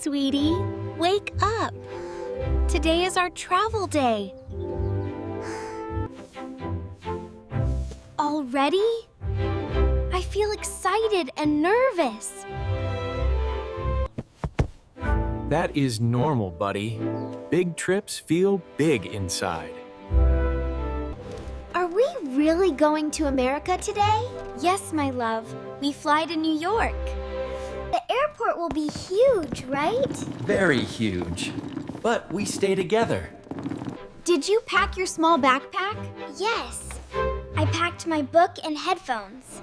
sweetie. Wake up. Today is our travel day. Already? I feel excited and nervous. That is normal, buddy. Big trips feel big inside. Are we really going to America today? Yes, my love. We fly to New York. The airport will be huge, right? Very huge. But we stay together. Did you pack your small backpack? Yes. I packed my book and headphones.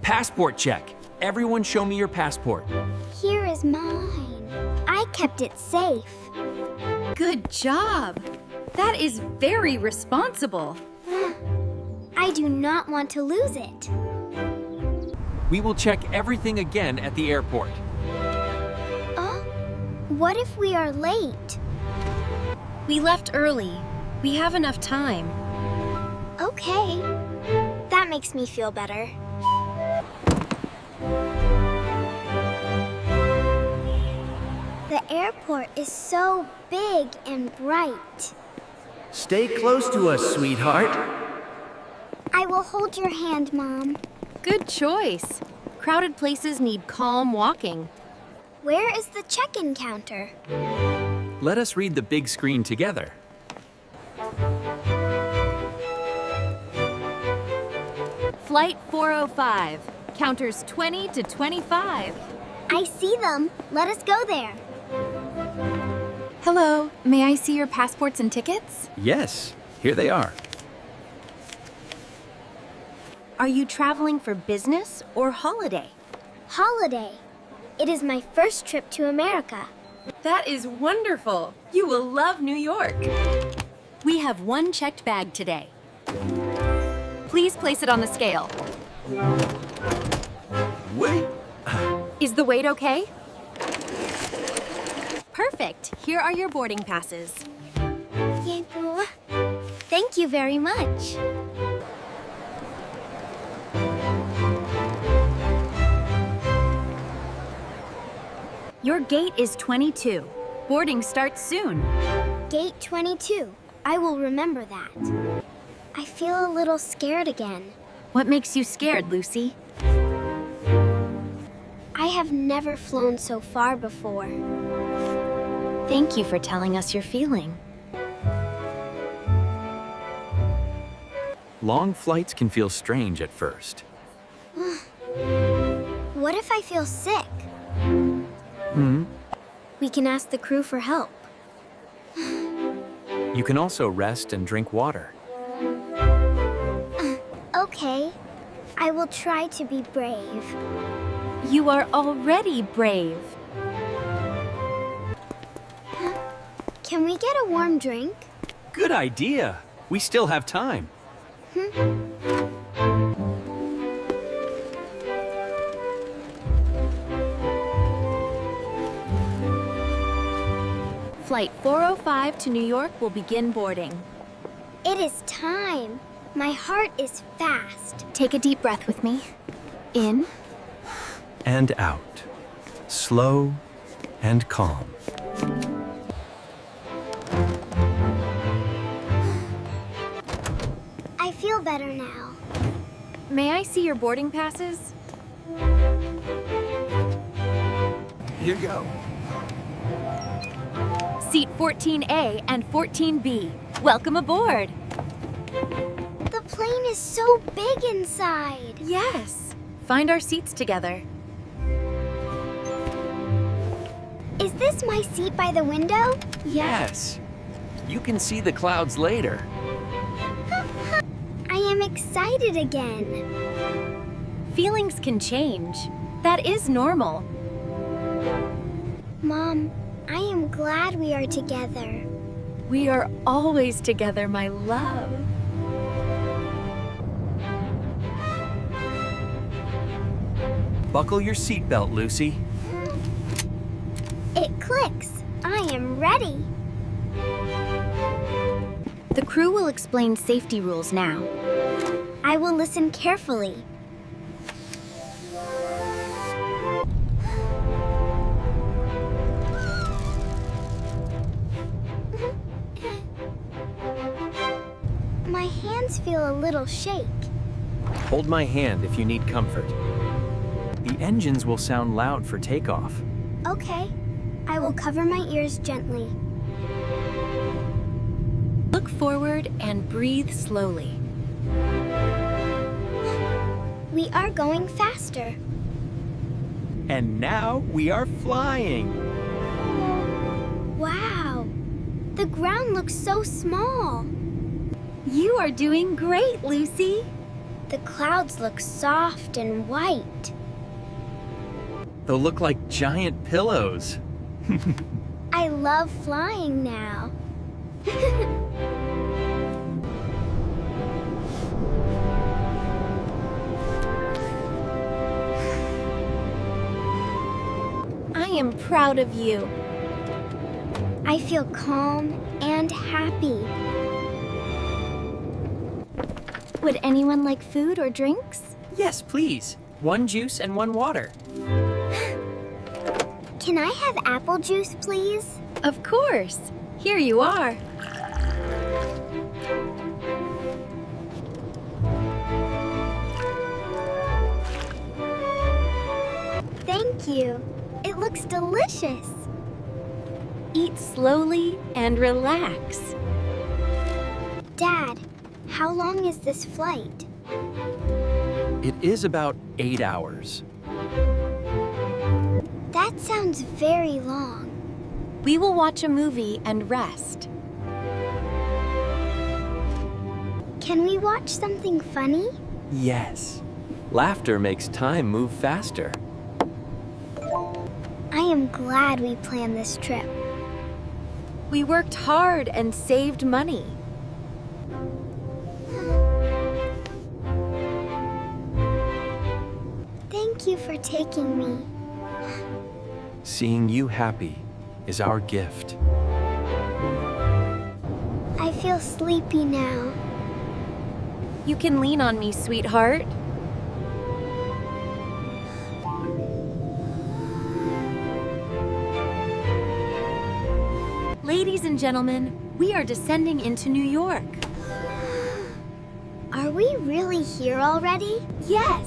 Passport check. Everyone show me your passport. Here is mine. I kept it safe. Good job. That is very responsible. I do not want to lose it. We will check everything again at the airport. What if we are late? We left early. We have enough time. Okay. That makes me feel better. The airport is so big and bright. Stay close to us, sweetheart. I will hold your hand, Mom. Good choice. Crowded places need calm walking. Where is the check-in counter? Let us read the big screen together. Flight 405. Counters 20 to 25. I see them. Let us go there. Hello. May I see your passports and tickets? Yes, here they are. Are you traveling for business or holiday? Holiday. It is my first trip to America. That is wonderful. You will love New York. We have one checked bag today. Please place it on the scale. Wait. Is the weight okay? Perfect. Here are your boarding passes. Thank you very much. Your gate is 22. Boarding starts soon. Gate 22. I will remember that. I feel a little scared again. What makes you scared, Lucy? I have never flown so far before. Thank you for telling us your feeling. Long flights can feel strange at first. What if I feel sick? We can ask the crew for help. You can also rest and drink water. Okay. I will try to be brave. You are already brave. Can we get a warm drink? Good idea. We still have time. Flight 405 to New York will begin boarding. It is time. My heart is fast. Take a deep breath with me. In. And out. Slow and calm. I feel better now. May I see your boarding passes? Here you go. Seat 14A and 14B. Welcome aboard. The plane is so big inside. Yes. Find our seats together. Is this my seat by the window? Yes. You can see the clouds later. I am excited again. Feelings can change. That is normal. Mom, I am glad we are together. We are always together, my love. Buckle your seatbelt, Lucy. It clicks. I am ready. The crew will explain safety rules now. I will listen carefully. hands feel a little shake. Hold my hand if you need comfort. The engines will sound loud for takeoff. Okay. I will cover my ears gently. Look forward and breathe slowly. We are going faster. And now we are flying. Wow. The ground looks so small. You are doing great, Lucy. The clouds look soft and white. They'll look like giant pillows. I love flying now. I am proud of you. I feel calm and happy. Would anyone like food or drinks? Yes, please. 1 juice and 1 water. Can I have apple juice, please? Of course. Here you are. Thank you. It looks delicious. Eat slowly and relax. Dad, how long is this flight? It is about 8 hours. That sounds very long. We will watch a movie and rest. Can we watch something funny? Yes. Laughter makes time move faster. I am glad we planned this trip. We worked hard and saved money. Thank you for taking me. Seeing you happy is our gift. I feel sleepy now. You can lean on me, sweetheart. Ladies and gentlemen, we are descending into New York. Are we really here already? Yes!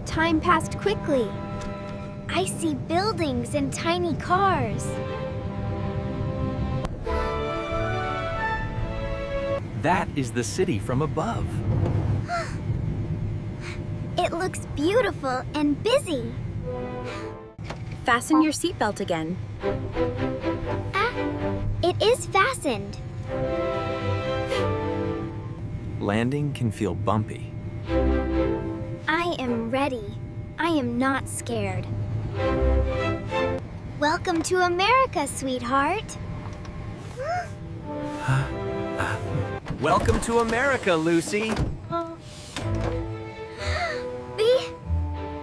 Time passed quickly. I see buildings and tiny cars. That is the city from above. It looks beautiful and busy. Fasten your seatbelt again. Ah, it is fastened. Landing can feel bumpy. I am ready. I am not scared. Welcome to America, sweetheart. Welcome to America, Lucy.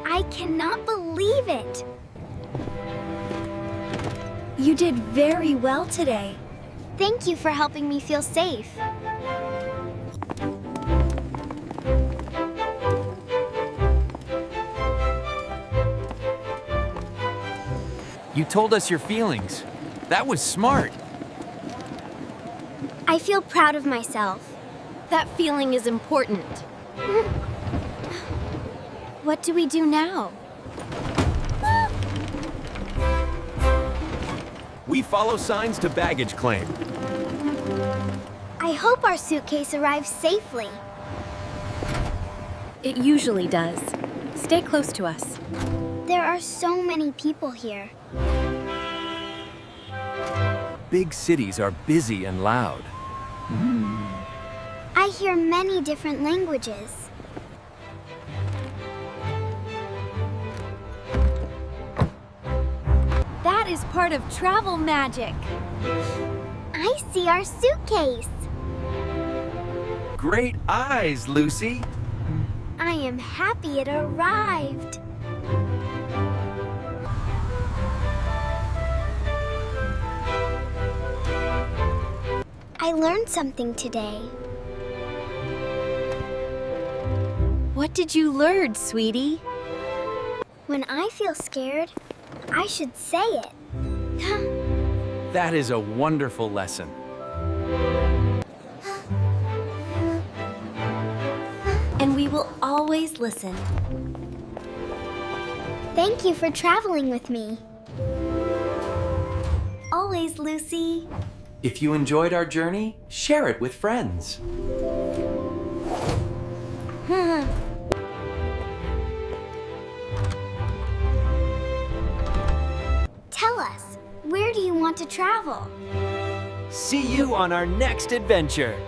I cannot believe it. You did very well today. Thank you for helping me feel safe. You told us your feelings. That was smart. I feel proud of myself. That feeling is important. What do we do now? We follow signs to baggage claim. I hope our suitcase arrives safely. It usually does. Stay close to us. There are so many people here. Big cities are busy and loud. I hear many different languages. That is part of travel magic. I see our suitcase. Great eyes, Lucy. I am happy it arrived. I learned something today. What did you learn, sweetie? When I feel scared, I should say it. That is a wonderful lesson. will always listen. Thank you for traveling with me. Always, Lucy. If you enjoyed our journey, share it with friends. Tell us, where do you want to travel? See you on our next adventure.